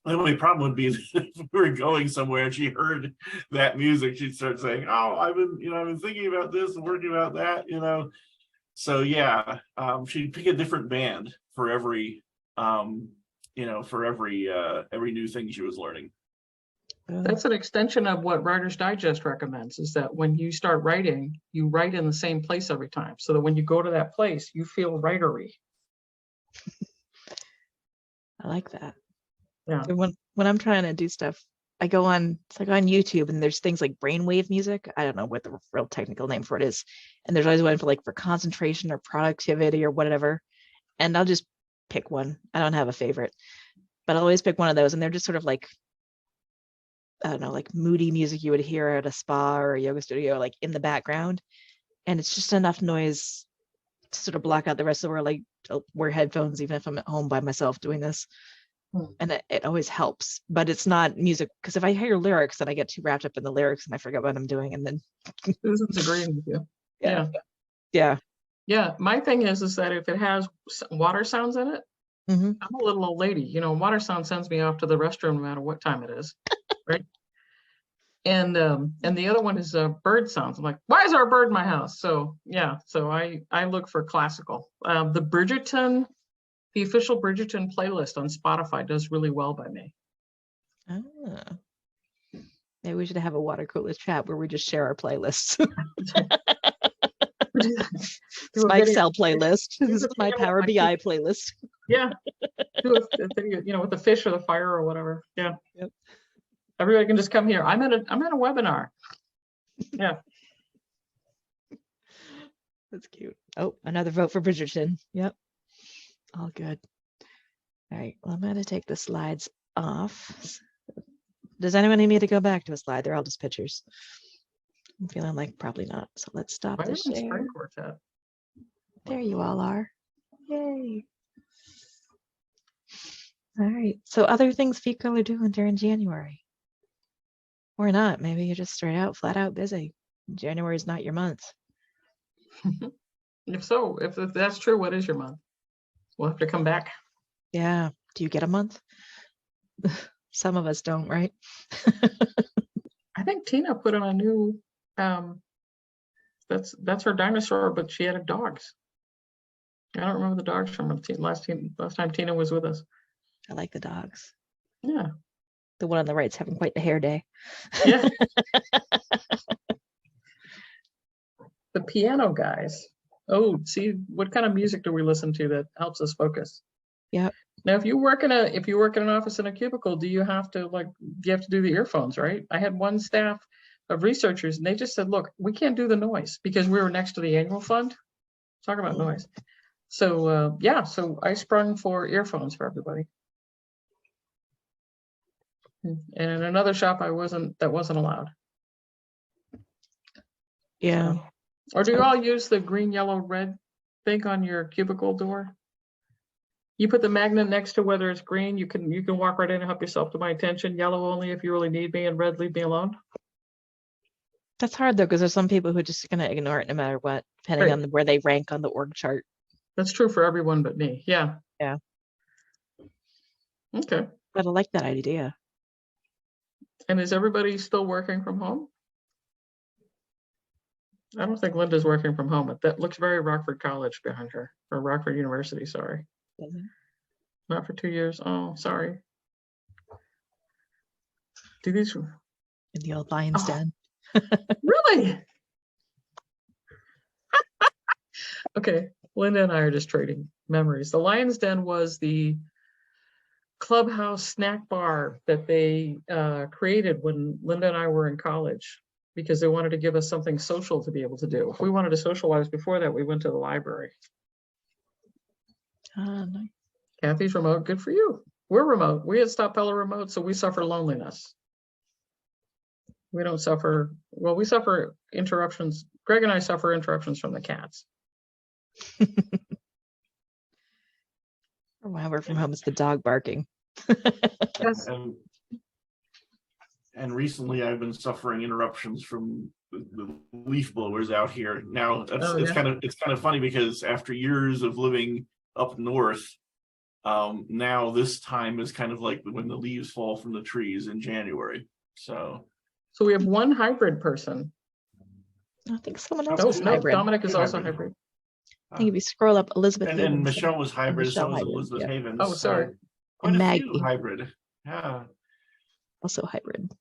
The only problem would be if we were going somewhere and she heard that music, she'd start saying, "Oh, I've been thinking about this and working about that." So yeah, she'd pick a different band for every every new thing she was learning. That's an extension of what Writer's Digest recommends, is that when you start writing, you write in the same place every time, so that when you go to that place, you feel writery. I like that. Yeah. So when I'm trying to do stuff, I go on, it's like on YouTube, and there's things like brainwave music. I don't know what the real technical name for it is. And there's always one for concentration or productivity or whatever. And I'll just pick one. I don't have a favorite. but I'll always pick one of those, and they're just sort of like, I don't know, like moody music you would hear at a spa or a yoga studio, like in the background. And it's just enough noise to sort of block out the rest of the world. Like I'll wear headphones even if I'm at home by myself doing this. And it always helps, but it's not music, because if I hear lyrics, then I get too wrapped up in the lyrics and I forget what I'm doing. And then Susan's agreeing with you. yeah, Yeah. yeah. My thing is that if it has water sounds in it, Mhm. I'm a little old lady, water sound sends me off to the restroom no matter what time it is, right? And the other one is bird sounds. I'm like, why is there a bird in my house? So yeah, so I look for classical. The official Bridgerton playlist on Spotify does really well by me. Ah. Maybe we should have a water cooler chat where we just share our playlists. It's my Excel playlist. This is my Power BI playlist. Yeah. Do a video, with the fish or the fire or whatever. Yeah. Yep. Everybody can just come here. I'm at a webinar. Yeah. That's cute. Oh, another vote for Bridgerton. Yep. All good. All right. Well, I'm going to take the slides off. Does anyone need me to go back to a slide? They're all just pictures. I'm feeling like probably not. So let's stop the share. String quartet. There you all are. Yay. All right. So other things people are doing during January. Or not. Maybe you're just straight out, flat out busy. January is not your month. If that's true, what is your month? We'll have to come back. Yeah. Do you get a month? Some of us don't, right? I think Tina put on a new, that's her dinosaur, but she added dogs. I don't remember the dogs from last time Tina was with us. I like the dogs. Yeah. The one on the right's having quite the hair day. Yeah. The piano guys. Oh, see, what kind of music do we listen to that helps us focus? Yep. Now, if you work in an office in a cubicle, do you have to do the earphones, right? I had one staff of researchers and they just said, look, we can't do the noise because we were next to the annual fund. Talk about noise. So so I sprung for earphones for everybody. And in another shop, that wasn't allowed. Yeah. So, or do you all use the green, yellow, red thing on your cubicle door? You put the magnet next to whether it's green, you can walk right in and help yourself to my attention. Yellow only if you really need me, and red, leave me alone. That's hard though, because there's some people who are just going to ignore it no matter what, depending on where they rank on the org chart. That's true for everyone but me. Yeah. Yeah. Okay. But I like that idea. And is everybody still working from home? I don't think Linda's working from home. That looks very Rockford College behind her, or Rockford University, sorry. Not for 2 years. Oh, sorry. Do these in the old lion's den? Really? Okay, Linda and I are just trading memories. The Lion's Den was the clubhouse snack bar that they created when Linda and I were in college, because they wanted to give us something social to be able to do. If we wanted to socialize before that, we went to the library. Nice. Kathy's remote, good for you. We're remote. We had Stop Pella remote, so we suffer loneliness. We don't suffer, well, we suffer interruptions. Greg and I suffer interruptions from the cats. When I work from home, it's the dog barking. Yes. And recently I've been suffering interruptions from the leaf blowers out here. Now it's kind of funny because after years of living up north, now this time is kind of like when the leaves fall from the trees in January. So we have one hybrid person. I think someone else was No, hybrid. Dominic is also hybrid. I think if you scroll up, Elizabeth and Michelle was hybrid, Michelle so was hybrid, Elizabeth yeah. Havens. Oh, sorry. Quite And a few Maggie. hybrid. Yeah. Also hybrid.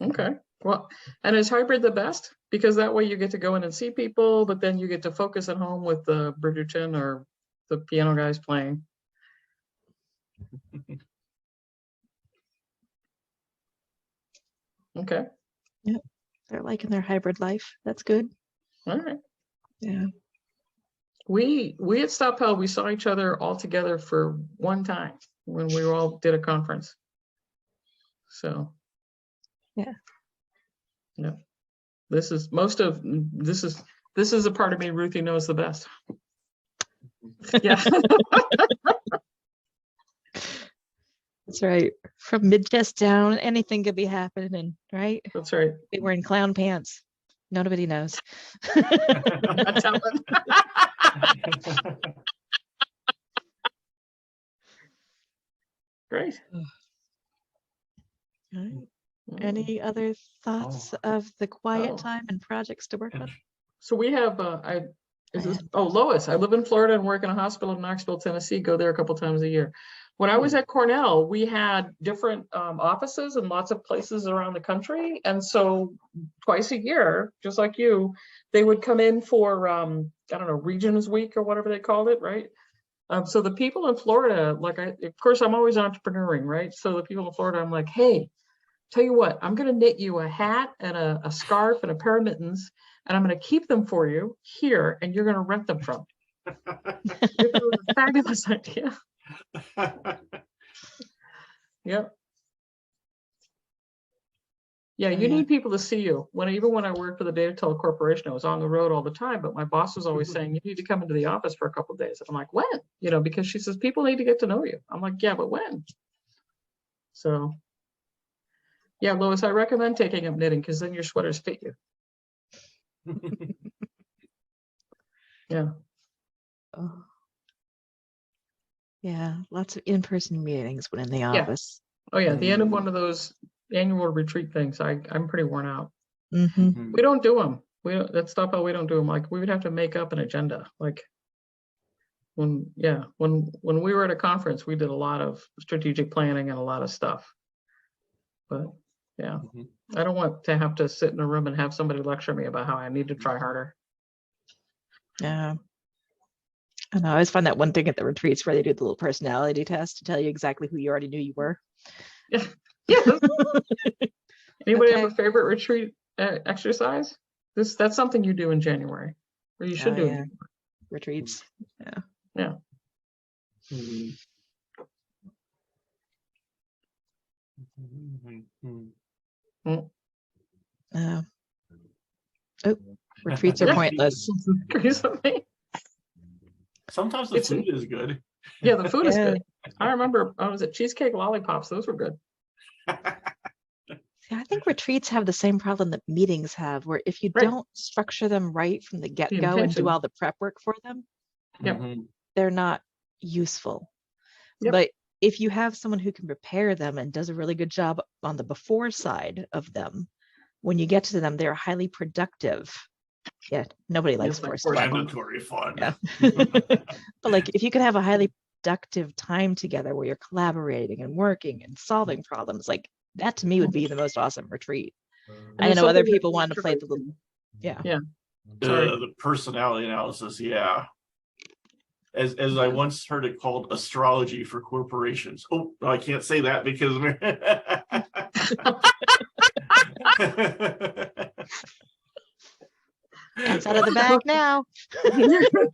Okay. Well, and is hybrid the best? Because that way you get to go in and see people, but then you get to focus at home with the Bridgerton or the piano guys playing. Okay. Yep. They're liking their hybrid life. That's good. All right. Yeah. We at Stop Hell, we saw each other all together for one time when we all did a conference. So. Yeah. Yeah. This is a part of me Ruthie knows the best. Yeah. That's right. From mid-chest down, anything could be happening, right? That's right. Be wearing clown pants. Nobody knows. I'm telling. Great. All right. Any other thoughts of the quiet time and projects to work on? So we have Lois. I live in Florida and work in a hospital in Knoxville, Tennessee. Go there a couple times a year. When I was at Cornell, we had different offices in lots of places around the country, and so twice a year, just like you, they would come in for I don't know, Regions Week or whatever they called it, right? So the people in Florida, of course, I'm always entrepreneuring, right? So the people in Florida, I'm like, hey, tell you what, I'm going to knit you a hat and a scarf and a pair of mittens, and I'm going to keep them for you here, and you're going to rent them from. It was a fabulous idea. Yep. Yeah, you need people to see you. Even when I worked for the Datatel Corporation, I was on the road all the time, but my boss was always saying, you need to come into the office for a couple of days. I'm like, when? Because she says, people need to get to know you. I'm like, yeah, but when? So, yeah, Lois, I recommend taking up knitting because then your sweaters fit you. Yeah. Oh. Yeah, lots of in-person meetings when in the office. Oh yeah, the end of one of those annual retreat things, I'm pretty worn out. Mm-hmm. We don't do them. That's Stop How we don't do them. Like we would have to make up an agenda. Like when we were at a conference, we did a lot of strategic planning and a lot of stuff. But yeah, I don't want to have to sit in a room and have somebody lecture me about how I need to try harder. Yeah. I know. I always find that one thing at the retreats where they do the little personality test to tell you exactly who you already knew you were. Yeah. Anybody have a favorite retreat exercise? That's something you do in January, or you should do. Yeah. Retreats. Yeah. Yeah. Retreats are pointless. Sometimes the food is good. Yeah, the food is good. I remember, was it cheesecake lollipops? Those were good. I think retreats have the same problem that meetings have, where if you don't structure them right from the get-go and do all the prep work for them, they're not useful. But if you have someone who can prepare them and does a really good job on the before side of them, when you get to them, they're highly productive. Yeah, nobody likes forced mandatory fun. Yeah. But if you could have a highly productive time together where you're collaborating and working and solving problems, that to me would be the most awesome retreat. I know other people want to play the little, the personality analysis, as I once heard it called astrology for corporations. Oh, I can't say that because it's out of the bag now.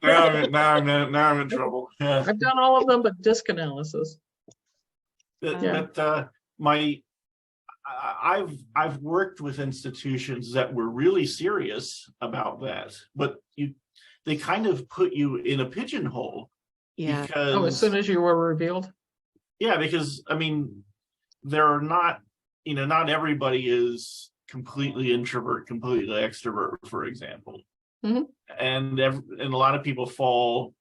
now I'm in trouble. Yeah. I've done all of them, but disc analysis. I've worked with institutions that were really serious about that, but they kind of put you in a pigeonhole. Yeah. Because, as soon as you were revealed. Yeah, because there are not everybody is completely introvert, completely extrovert, for example. And a lot of people fall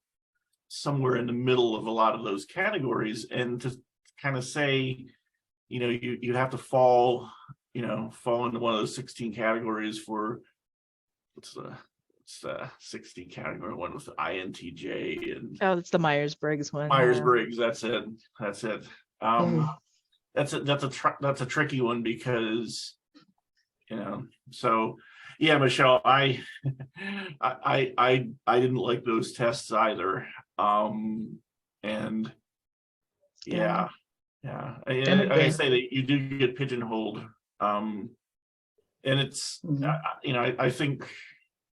somewhere in the middle of a lot of those categories, and to kind of say, you have to fall into one of those 16 categories for what's the 16 category one with the INTJ and it's the Myers-Briggs one. Myers-Briggs, that's it. That's a tricky one because so yeah, Michelle, I didn't like those tests either. And yeah. And I say that you do get pigeonholed. And it's I think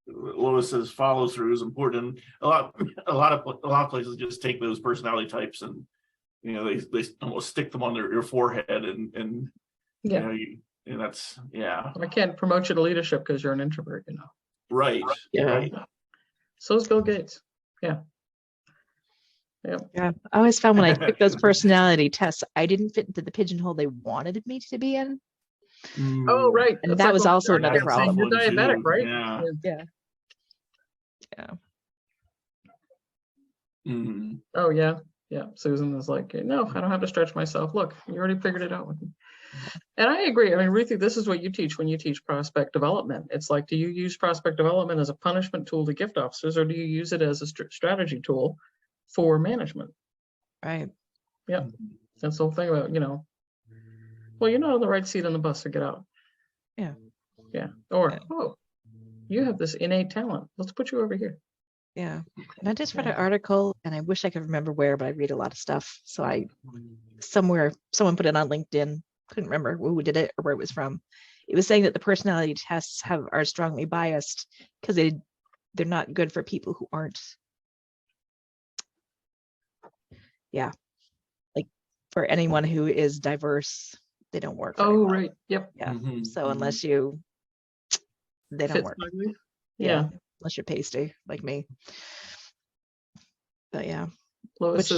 Lois says follow through is important. A lot of places just take those personality types and they almost stick them on your forehead and Yeah. And that's I can't promote you to leadership because you're an introvert, right. Yeah. Right. So is Bill Gates. Yeah. Yeah. I always found when I took those personality tests, I didn't fit into the pigeonhole they wanted me to be in. Oh, right. And It's that like was when also they're another That's saying problem. you're one diabetic, too. right? Yeah. Yeah. Yeah. Mhm. Oh, yeah. Yeah. Susan is like, no, I don't have to stretch myself. Look, you already figured it out with me. And I agree. I mean, Ruthie, this is what you teach when you teach prospect development. It's like, do you use prospect development as a punishment tool to gift officers, or do you use it as a strategy tool for management? Right. Yeah. That's the whole thing about, well, you're not on the right seat on the bus, so get out. Yeah. Yeah. Or, Yeah. oh, you have this innate talent. Let's put you over here. Yeah. And I just read an article, and I wish I could remember where, but I read a lot of stuff. So someone put it on LinkedIn. Couldn't remember who did it or where it was from. It was saying that the personality tests are strongly biased because they're not good for people who aren't. Yeah. Like for anyone who is diverse, they don't work. Very well. Right. Yep. Yeah. Mhm. So unless they don't Fit work. snugly. Yeah. Unless you're pasty like me. But yeah. Lois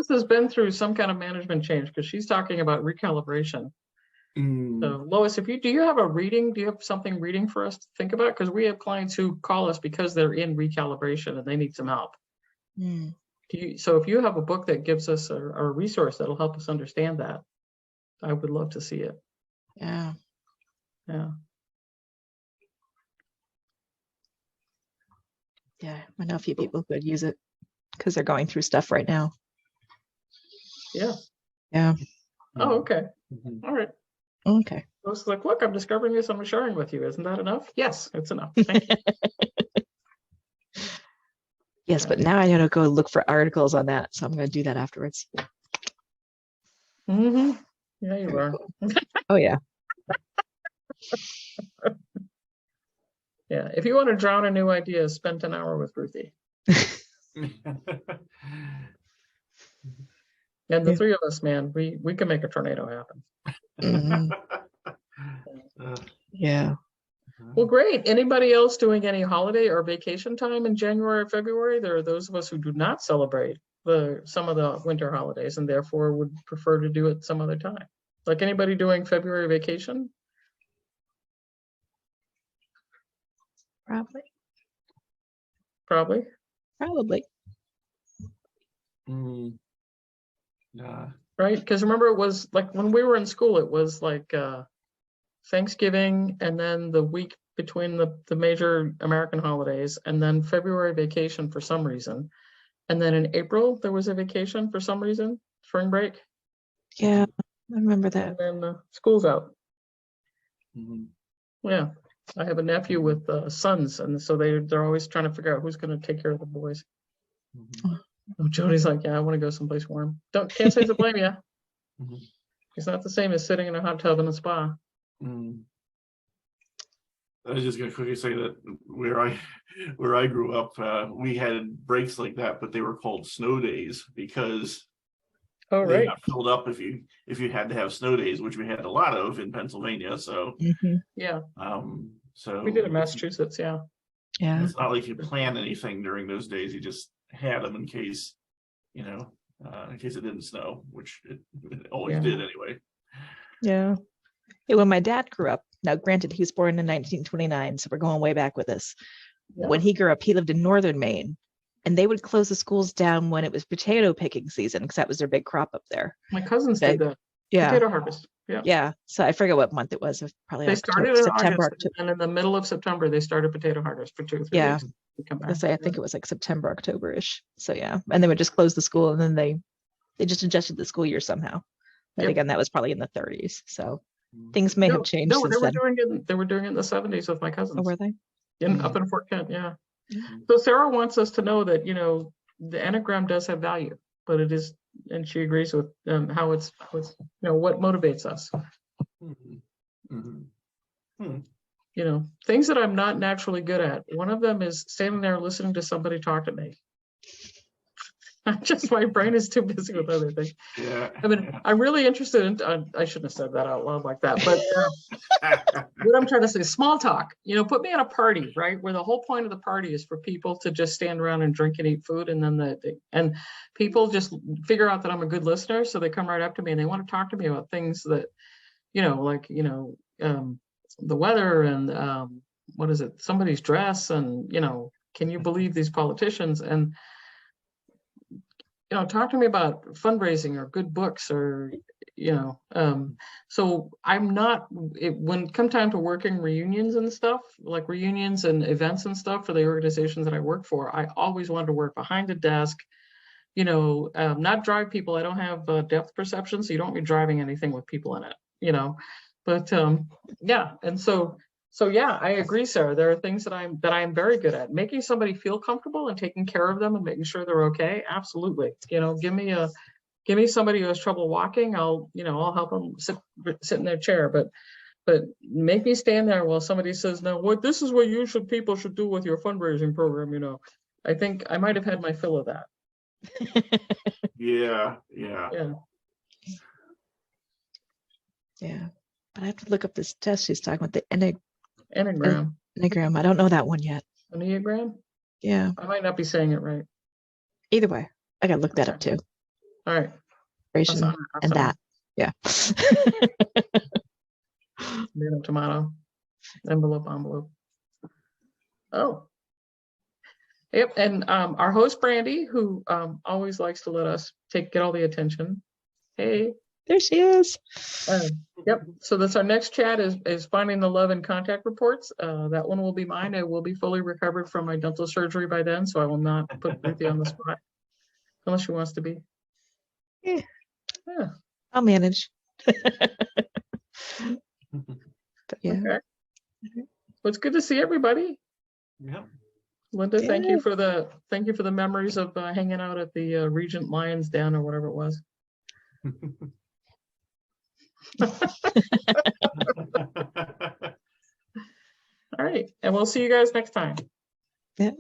has been through some kind of management change because she's talking about recalibration. So Lois, do you have do you have something reading for us to think about? Because we have clients who call us because they're in recalibration and they need some help. So if you have a book that gives us a resource that'll help us understand that, I would love to see it. Yeah. Yeah. Yeah. I know a few people who could use it because they're going through stuff right now. Yeah. Yeah. Oh, okay. All right. Okay. I was like, look, I'm discovering this. I'm sharing with you. Isn't that enough? Yes, it's enough. Thank you. Yes, but now I gotta go look for articles on that. So I'm gonna do that afterwards. Yeah, you are. Oh yeah. Yeah. If you want to drown in new ideas, spend an hour with Ruthie. And the three of us, man, we can make a tornado happen. Yeah. Well, great. Anybody else doing any holiday or vacation time in January or February? There are those of us who do not celebrate some of the winter holidays and therefore would prefer to do it some other time. Like anybody doing February vacation? Probably. Right? Because remember, it was like when we were in school, it was like Thanksgiving and then the week between the major American holidays and then February vacation for some reason. And then in April, there was a vacation for some reason, spring break. Yeah, I remember that. And then school's out. Yeah. I have a nephew with sons, and so they're always trying to figure out who's going to take care of the boys. Oh, Jody's like, yeah, I want to go someplace warm. Can't say to blame you. It's not the same as sitting in a hot tub in a spa. I was just going to quickly say that where I grew up, we had breaks like that, but they were called snow days because they got filled up if you had to have snow days, which we had a lot of in Pennsylvania. So yeah, so we did in Massachusetts. Yeah. It's not like you plan anything during those days; you just had them in case it didn't snow, which it always did anyway. Yeah. When my dad grew up, now granted he was born in 1929, so we're going way back with this. Yeah. When he grew up, he lived in northern Maine, and they would close the schools down when it was potato picking season because that was their big crop up there. My cousins did that. Yeah. Potato harvest. Yeah. Yeah. So I forget what month it was. Probably they started in September, August, and in the middle of September they started potato harvest for 2 or 3 weeks. I think it was like September, October-ish. So yeah, and they would just close the school, and then they just adjusted the school year somehow. But again, that was probably in the 30s. So things may have changed since then. They were doing it in the 70s with my cousins. Oh, were they? Up in Fort Kent, yeah. So Sarah wants us to know that the Enneagram does have value, but it is, and she agrees with how it's what motivates us. You know, things that I'm not naturally good at. One of them is standing there listening to somebody talk to me. My brain is too busy with other things. Yeah. I mean, I'm really interested in, I shouldn't have said that out loud like that, but what I'm trying to say is small talk. You know, put me at a party, right? Where the whole point of the party is for people to just stand around and drink and eat food. And then and people just figure out that I'm a good listener. So they come right up to me and they want to talk to me about things that, you know, like, you know, the weather and what is it? Somebody's dress and, you know, can you believe these politicians? And, you know, talk to me about fundraising or good books or, you know, so I'm not, when come time to working reunions and stuff, like reunions and events and stuff for the organizations that I work for, I always wanted to work behind a desk, you know, not drive people. I don't have depth perception, so you don't be driving anything with people in it, you know, but yeah. And so yeah, I agree, Sarah. There are things that I'm very good at. Making somebody feel comfortable and taking care of them and making sure they're okay. Absolutely. You know, give me somebody who has trouble walking. I'll help them sit in their chair. But make me stand there while somebody says, "No, this is what people should do with your fundraising program." You know, I think I might have had my fill of that. Yeah. Yeah. Yeah. But I have to look up this test she's talking about, the Enneagram. Enneagram. I don't know that one yet. Enneagram? Yeah. I might not be saying it right. Either way, I gotta look that up too. All right. Ration and that. Yeah. Tomato. Envelope. Oh. Yep. And our host Brandy, who always likes to let us get all the attention. Hey. There she is. Yep. So that's our next chat is finding the love and contact reports. That one will be mine. I will be fully recovered from my dental surgery by then, so I will not put Ruthie on the spot unless she wants to be. Yeah. Yeah. I'll manage. But yeah. Okay. Well, it's good to see everybody. Yeah. Linda, thank you for the memories of hanging out at the Regent Lions Den or whatever it was. All right, and we'll see you guys next time. Yeah.